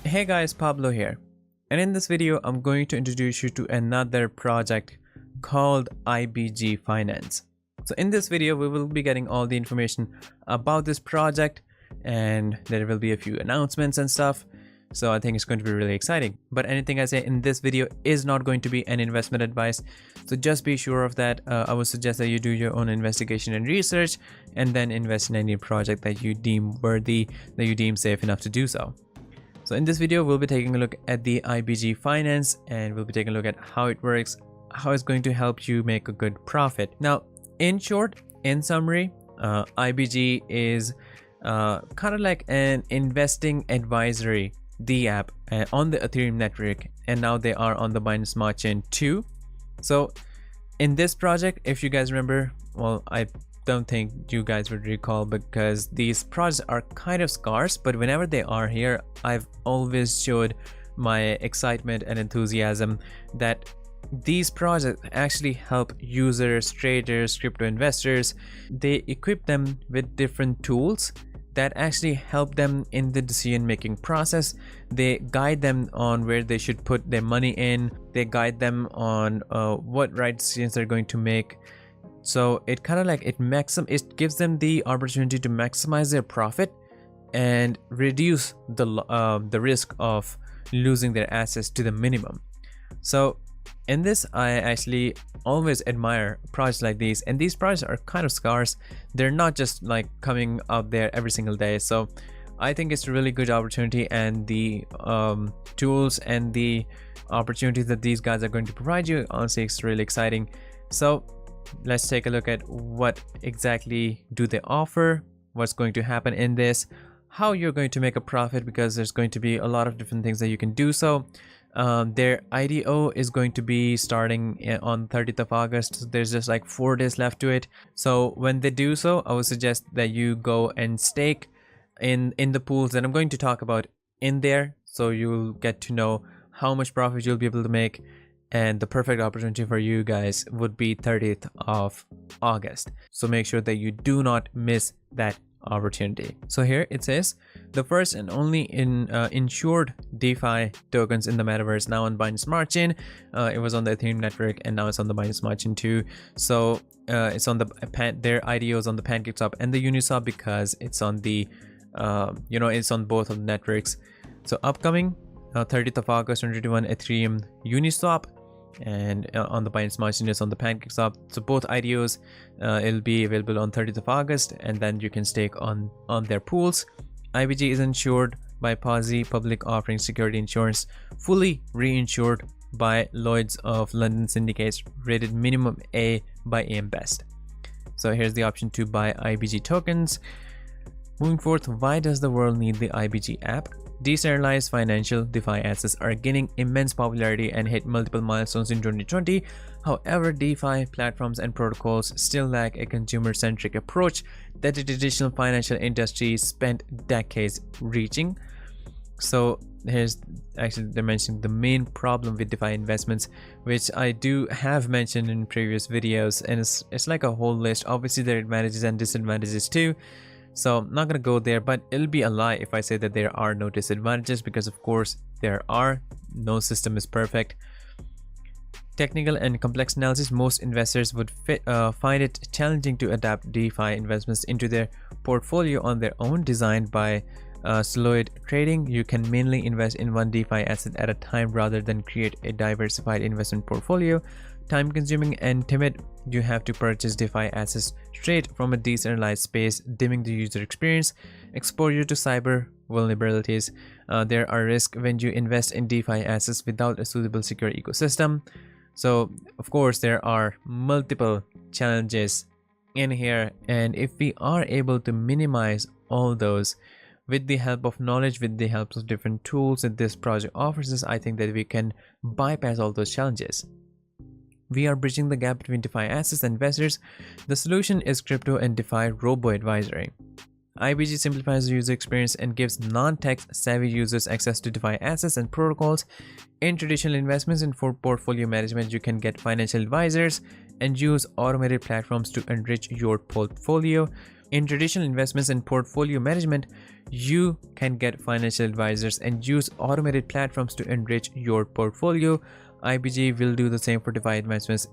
Hey guys, Pablo here, and in this video I'm going to introduce you to another project called iBG Finance. So in this video we will be getting all the information about this project, and there will be a few announcements and stuff. So I think it's going to be really exciting. But anything I say in this video is not going to be an investment advice, so just be sure of that. I would suggest that you do your own investigation and research and then invest in any project that you deem worthy, that you deem safe enough to do so. So in this video, we'll be taking a look at the iBG Finance, and we'll be taking a look at how it works, how it's going to help you make a good profit. Now, in short, in summary, iBG is kind of like an investing advisory, the app on the Ethereum network, and now they are on the Binance Smart Chain too. So in this project, if you guys remember, well, I don't think you guys would recall because these projects are kind of scarce, but whenever they are here, I've always showed my excitement and enthusiasm that these projects actually help users, traders, crypto investors. They equip them with different tools that actually help them in the decision making process. They guide them on where they should put their money in. They guide them on what right decisions they're going to make. So it kind of like it gives them the opportunity to maximize their profit and reduce the risk of losing their assets to the minimum. So in this, I actually always admire projects like these, and these projects are kind of scarce. They're not just like coming out there every single day. So I think it's a really good opportunity, and the tools and the opportunities that these guys are going to provide you, honestly, it's really exciting. So let's take a look at what exactly do they offer, what's going to happen in this, how you're going to make a profit, because there's going to be a lot of different things that you can do. So their IDO is going to be starting on 30th of August. So there's just like 4 days left to it. So when they do so, I would suggest that you go and stake in the pools that I'm going to talk about in there, so you'll get to know how much profit you'll be able to make. And the perfect opportunity for you guys would be 30th of August. So make sure that you do not miss that opportunity. So here it says the first and only insured DeFi tokens in the metaverse, now on Binance Smart Chain. It was on the Ethereum network, and now it's on the Binance Smart Chain too. So it's on their IDOs on the PancakeSwap and the Uniswap, because it's on the it's on both of the networks. So upcoming 30th of August 2021, Ethereum Uniswap, and on the Binance Smart Chain is on the PancakeSwap. So both IDOs it'll be available on 30th of August, and then you can stake on their pools. iBG is insured by POSI, public offering security insurance, fully reinsured by Lloyd's of London syndicates, rated minimum A by AM Best. So here's the option to buy iBG tokens. Moving forth, why does the world need the iBG app? Decentralized financial DeFi assets are gaining immense popularity and hit multiple milestones in 2020. However, DeFi platforms and protocols still lack a consumer-centric approach that the traditional financial industry spent decades reaching. So here's actually, they're mentioning the main problem with DeFi investments, which I do have mentioned in previous videos, and it's like a whole list. Obviously there are advantages and disadvantages too, so I'm not going to go there, but it'll be a lie if I say that there are no disadvantages, because of course there are. No system is perfect. Technical and complex analysis: most investors would find it challenging to adapt DeFi investments into their portfolio on their own. Designed by Sloyd Trading, you can mainly invest in one DeFi asset at a time rather than create a diversified investment portfolio. Time consuming and timid, you have to purchase DeFi assets straight from a decentralized space, dimming the user experience. Exposure to cyber vulnerabilities: there are risks when you invest in DeFi assets without a suitable secure ecosystem. So of course there are multiple challenges in here, and if we are able to minimize all those with the help of knowledge, with the help of different tools that this project offers us, I think that we can bypass all those challenges. We are bridging the gap between DeFi assets and investors. The solution is crypto and DeFi robo-advisory. iBG simplifies the user experience and gives non-tech savvy users access to DeFi assets and protocols. In traditional investments and for portfolio management, you can get financial advisors and use automated platforms to enrich your portfolio. In traditional investments and portfolio management, you can get financial advisors and use automated platforms to enrich your portfolio. IBG will do the same for DeFi investments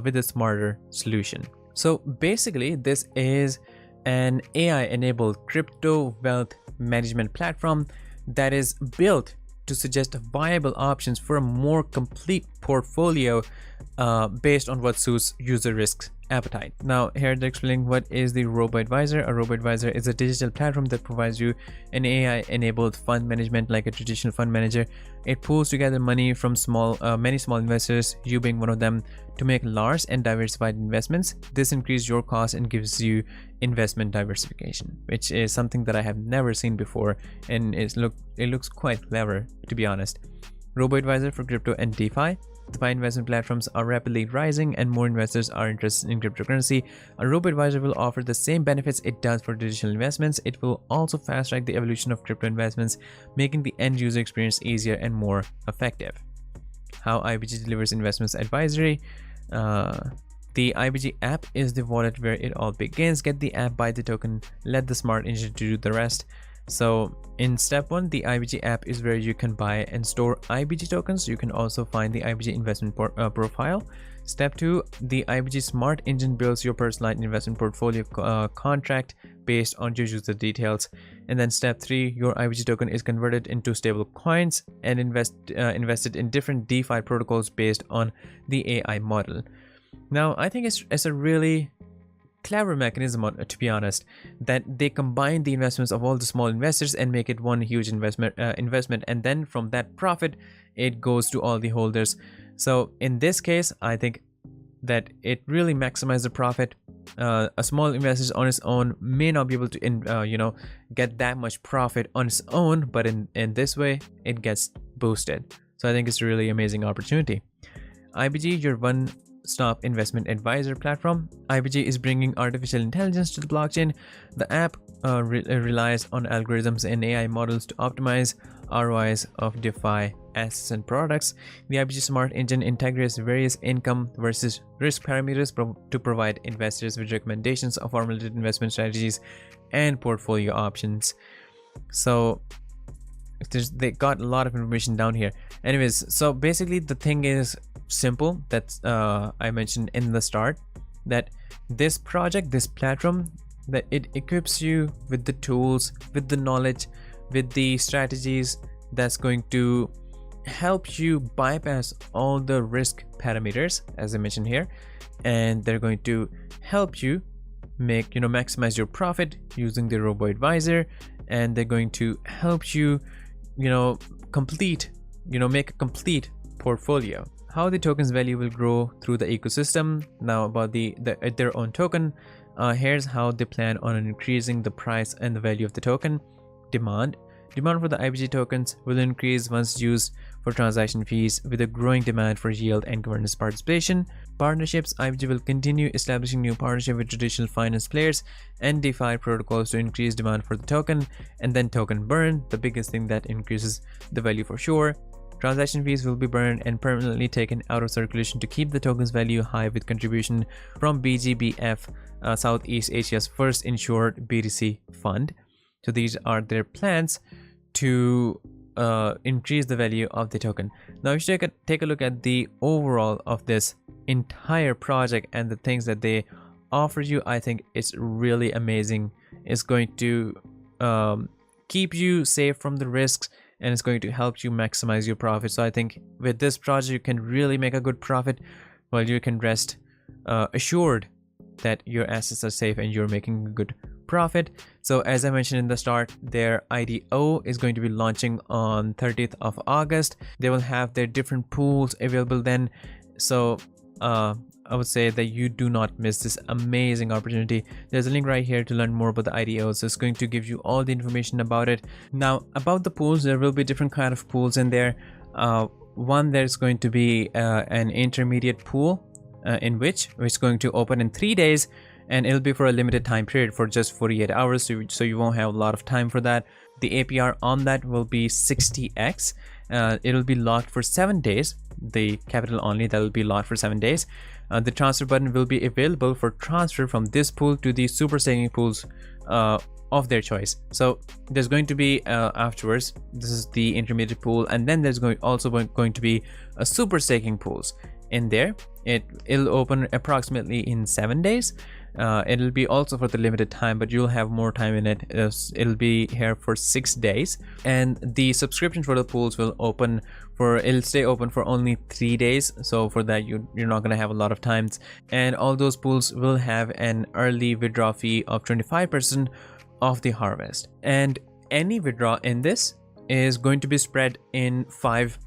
with a smarter solution. So basically, this is an AI-enabled crypto wealth management platform that is built to suggest viable options for a more complete portfolio based on what suits user risk appetite. Now here they're explaining what is the robo-advisor. A robo-advisor is a digital platform that provides you an AI-enabled fund management like a traditional fund manager. It pulls together money from many small investors, you being one of them, to make large and diversified investments. This increases your cost and gives you investment diversification, which is something that I have never seen before, and it looks quite clever, to be honest. Robo-advisor for crypto and DeFi. DeFi investment platforms are rapidly rising and more investors are interested in cryptocurrency. A robo-advisor will offer the same benefits it does for traditional investments. It will also fast-track the evolution of crypto investments, making the end user experience easier and more effective. How IBG delivers investments advisory. The iBG app is the wallet where it all begins. Get the app, buy the token, let the smart engine do the rest. So in step 1, the iBG app is where you can buy and store iBG tokens. You can also find the iBG investment profile. Step 2, the iBG smart engine builds your personalized investment portfolio contract based on your user details. And then step 3, your iBG token is converted into stable coins and invested in different DeFi protocols based on the AI model. Now I think it's a really clever mechanism, to be honest, that they combine the investments of all the small investors and make it one huge investment, and then from that profit it goes to all the holders. So in this case, I think that it really maximizes the profit. A small investor on its own may not be able to get that much profit on its own, but in this way it gets boosted. So I think it's a really amazing opportunity. iBG, your one-stop investment advisor platform. iBG is bringing artificial intelligence to the blockchain. The app relies on algorithms and AI models to optimize ROIs of DeFi assets and products. The iBG Smart Engine integrates various income versus risk parameters to provide investors with recommendations of formulated investment strategies and portfolio options. So they got a lot of information down here. Anyways, so basically the thing is simple that I mentioned in the start, that this project, this platform, that it equips you with the tools, with the knowledge, with the strategies that's going to help you bypass all the risk parameters, as I mentioned here, and they're going to help you make, maximize your profit using the robo-advisor, and they're going to help you, complete, make a complete portfolio. How the token's value will grow through the ecosystem. Now about their own token, here's how they plan on increasing the price and the value of the token. Demand for the iBG tokens will increase once used for transaction fees, with a growing demand for yield and governance participation. Partnerships, iBG will continue establishing new partnerships with traditional finance players and DeFi protocols to increase demand for the token. And then token burn, the biggest thing that increases the value for sure. Transaction fees will be burned and permanently taken out of circulation to keep the token's value high, with contribution from BGBF, Southeast Asia's first insured BTC fund. So these are their plans to increase the value of the token. Now if you take a look at the overall of this entire project and the things that they offer you, I think it's really amazing. It's going to keep you safe from the risks, and it's going to help you maximize your profit. So I think with this project you can really make a good profit, while you can rest assured that your assets are safe and you're making a good profit. So as I mentioned in the start, their IDO is going to be launching on 30th of August. They will have their different pools available then. So I would say that you do not miss this amazing opportunity. There's a link right here to learn more about the IDOs. It's going to give you all the information about it. Now about the pools, there will be different kind of pools in there. One, there's going to be an intermediate pool in which is going to open in 3 days, and it'll be for a limited time period for just 48 hours, so you won't have a lot of time for that. The APR on that will be 60x. It'll be locked for 7 days, the capital only, that will be locked for 7 days. The transfer button will be available for transfer from this pool to the super staking pools of their choice. So there's going to be afterwards, this is the intermediate pool, and then there's going to be a super staking pools in there. It'll open approximately in 7 days. It'll be also for the limited time, but you'll have more time in it. It'll be here for 6 days, and the subscription for the pools will it'll stay open for only 3 days. So for that, you're not going to have a lot of times, and all those pools will have an early withdrawal fee of 25% of the harvest, and any withdrawal in this is going to be spread in 5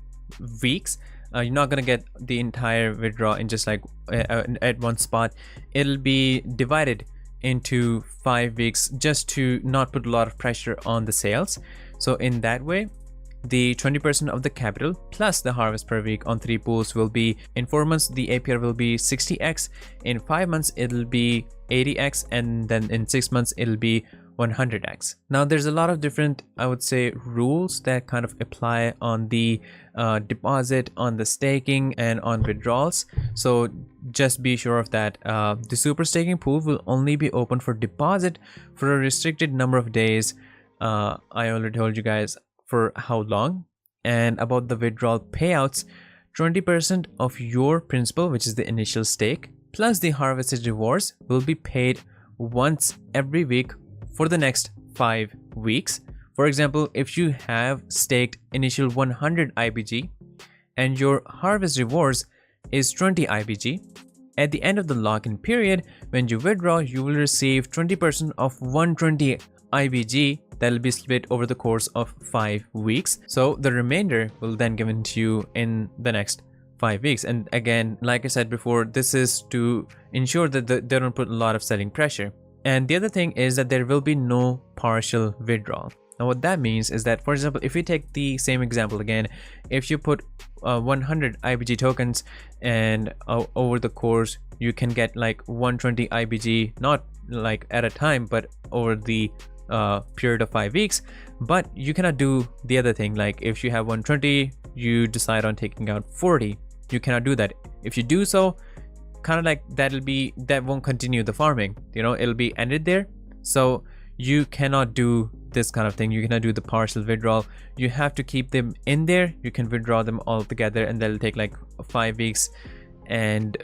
weeks. You're not going to get the entire withdrawal in just like at one spot. It'll be divided into 5 weeks just to not put a lot of pressure on the sales. So in that way, the 20% of the capital plus the harvest per week on 3 pools will be, in 4 months the APR will be 60x, in 5 months it'll be 80x, and then in 6 months it'll be 100x. Now there's a lot of different, I would say, rules that kind of apply on the deposit, on the staking, and on withdrawals. So just be sure of that. The super staking pool will only be open for deposit for a restricted number of days. I already told you guys for how long. And about the withdrawal payouts, 20% of your principal, which is the initial stake, plus the harvested rewards will be paid once every week for the next 5 weeks. For example, if you have staked initial 100 IBG and your harvest rewards is 20 IBG, at the end of the lock-in period, when you withdraw, you will receive 20% of 120 IBG that will be split over the course of 5 weeks. So the remainder will then given to you in the next 5 weeks. And again, like I said before, this is to ensure that they don't put a lot of selling pressure. And the other thing is that there will be no partial withdrawal. Now what that means is that, for example, if we take the same example again, if you put 100 IBG tokens and over the course you can get like 120 IBG, not like at a time, but over the period of 5 weeks. But you cannot do the other thing, like if you have 120, you decide on taking out 40, you cannot do that. If you do so, kind of like that won't continue the farming, you know, it'll be ended there. So you cannot do this kind of thing. You cannot do the partial withdrawal. You have to keep them in there. You can withdraw them all together, and that'll take like 5 weeks. And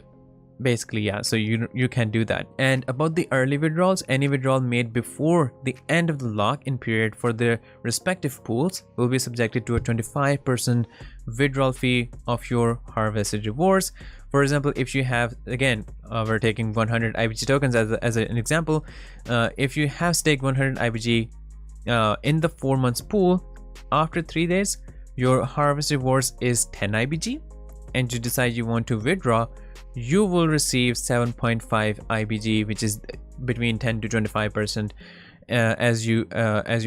basically, yeah, so you can do that. And about the early withdrawals, any withdrawal made before the end of the lock-in period for their respective pools will be subjected to a 25% withdrawal fee of your harvested rewards. For example, if you have, again, we're taking 100 IBG tokens as an example. If you have staked 100 IBG in the 4 months pool, after 3 days, your harvest rewards is 10 IBG, and you decide you want to withdraw, you will receive 7.5 IBG, which is between 10 to 25% as you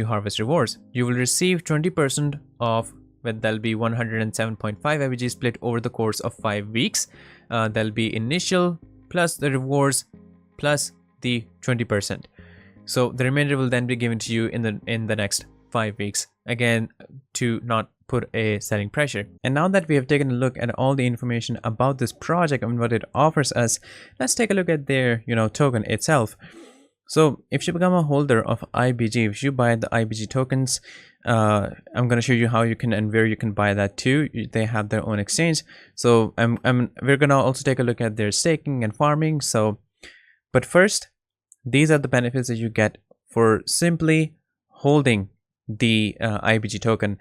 harvest rewards. You will receive 20% of, but that'll be 107.5 IBG split over the course of 5 weeks. That'll be initial plus the rewards plus the 20%. So the remainder will then be given to you in the next 5 weeks, again, to not put a selling pressure. And now that we have taken a look at all the information about this project and what it offers us, let's take a look at their token itself. So if you become a holder of iBG, if you buy the iBG tokens, I'm going to show you how you can and where you can buy that too. They have their own exchange. So we're going to also take a look at their staking and farming. So, but first, these are the benefits that you get for simply holding the iBG token.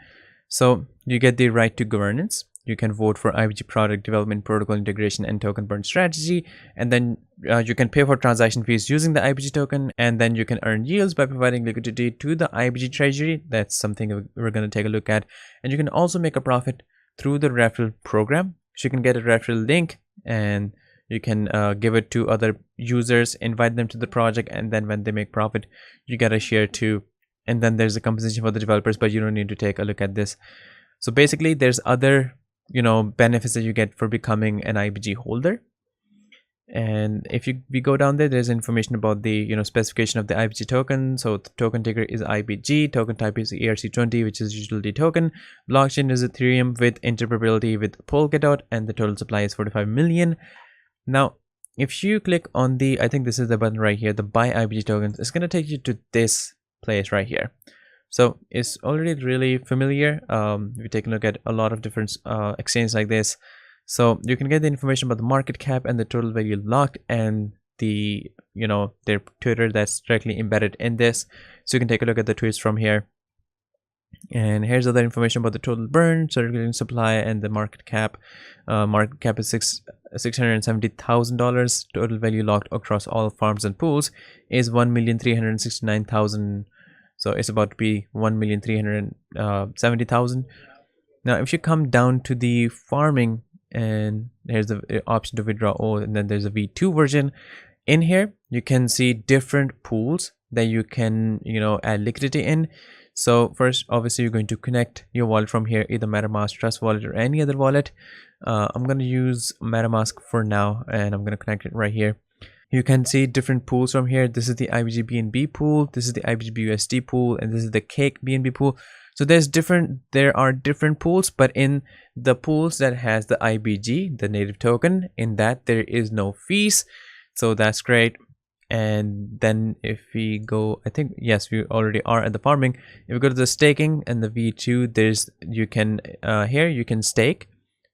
So you get the right to governance. You can vote for iBG product development, protocol integration, and token burn strategy. And then you can pay for transaction fees using the iBG token. And then you can earn yields by providing liquidity to the iBG treasury. That's something we're going to take a look at. And you can also make a profit through the referral program. So you can get a referral link and you can give it to other users, invite them to the project. And then when they make profit, you get a share too. And then there's a compensation for the developers, but you don't need to take a look at this. So basically there's other benefits that you get for becoming an iBG holder. And if we go down there, there's information about the specification of the IBG token. So the token ticker is IBG, token type is ERC20, which is utility token. Blockchain is Ethereum with interoperability with Polkadot, and the total supply is 45 million. Now if you click on the, I think this is the button right here, the buy IBG tokens, it's going to take you to this place right here. So it's already really familiar. We take a look at a lot of different exchanges like this. So you can get the information about the market cap and the total value locked, and the their Twitter that's directly embedded in this. So you can take a look at the tweets from here. And here's other information about the total burn, circulating supply, and the market cap. Market cap is $670,000. Total value locked across all farms and pools is 1,369,000. So it's about to be 1,370,000. Now if you come down to the farming, and here's the option to withdraw all, and then there's a V2 version. In here you can see different pools that you can add liquidity in. So first, obviously, you're going to connect your wallet from here, either MetaMask, Trust Wallet, or any other wallet. I'm going to use MetaMask for now, and I'm going to connect it right here. You can see different pools from here. This is the IBG BNB pool, this is the IBG BUSD pool, and this is the Cake BNB pool. So there are different pools, but in the pools that has the IBG, the native token, in that there is no fees. So that's great. And then if we go, I think yes, we already are at the farming. If we go to the staking and the V2, there's here you can stake.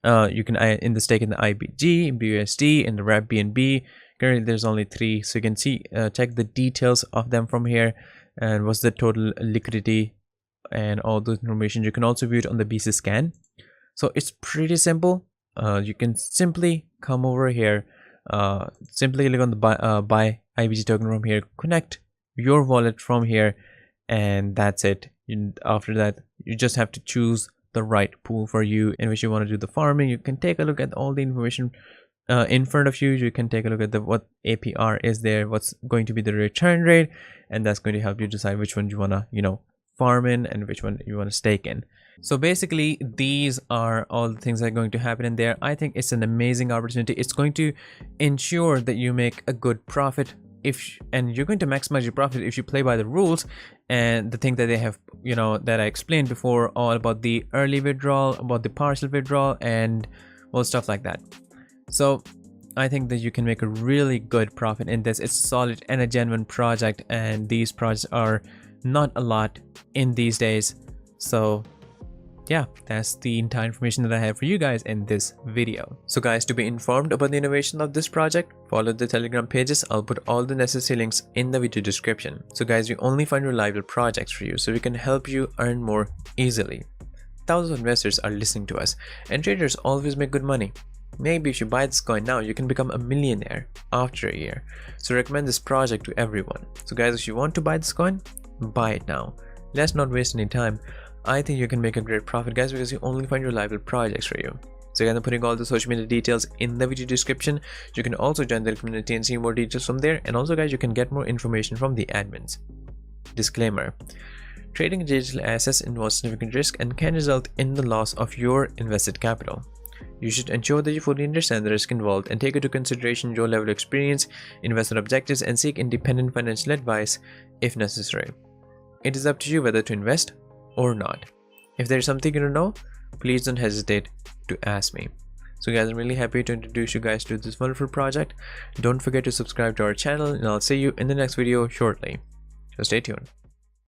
You can in the stake in the IBG, BUSD, and the Wrap BNB. Currently there's only 3, so you can see check the details of them from here, and what's the total liquidity and all those information. You can also view it on the BC scan. So it's pretty simple. You can simply come over here, simply click on the buy IBG token from here, connect your wallet from here, and that's it. After that, you just have to choose the right pool for you in which you want to do the farming. You can take a look at all the information in front of you. You can take a look at what APR is there, what's going to be the return rate, and that's going to help you decide which one you want to farm in and which one you want to stake in. So basically these are all the things that are going to happen in there. I think it's an amazing opportunity. It's going to ensure that you make a good profit, and you're going to maximize your profit if you play by the rules and the thing that they have that I explained before, all about the early withdrawal, about the partial withdrawal, and all stuff like that. So I think that you can make a really good profit in this. It's solid and a genuine project, and these projects are not a lot in these days. So yeah, that's the entire information that I have for you guys in this video. So guys, to be informed about the innovation of this project, follow the Telegram pages. I'll put all the necessary links in the video description. So guys, we only find reliable projects for you, so we can help you earn more easily. Thousands of investors are listening to us, and traders always make good money. Maybe if you buy this coin now, you can become a millionaire after a year. So recommend this project to everyone. So guys, if you want to buy this coin, buy it now. Let's not waste any time. I think you can make a great profit, guys, because you only find reliable projects for you. So again, I'm putting all the social media details in the video description. You can also join the community and see more details from there. And also guys, you can get more information from the admins. Disclaimer: trading digital assets involves significant risk and can result in the loss of your invested capital. You should ensure that you fully understand the risk involved and take into consideration your level of experience, investment objectives, and seek independent financial advice if necessary. It is up to you whether to invest or not. If there is something you don't know, please don't hesitate to ask me. So guys, I'm really happy to introduce you guys to this wonderful project. Don't forget to subscribe to our channel, and I'll see you in the next video shortly. So stay tuned.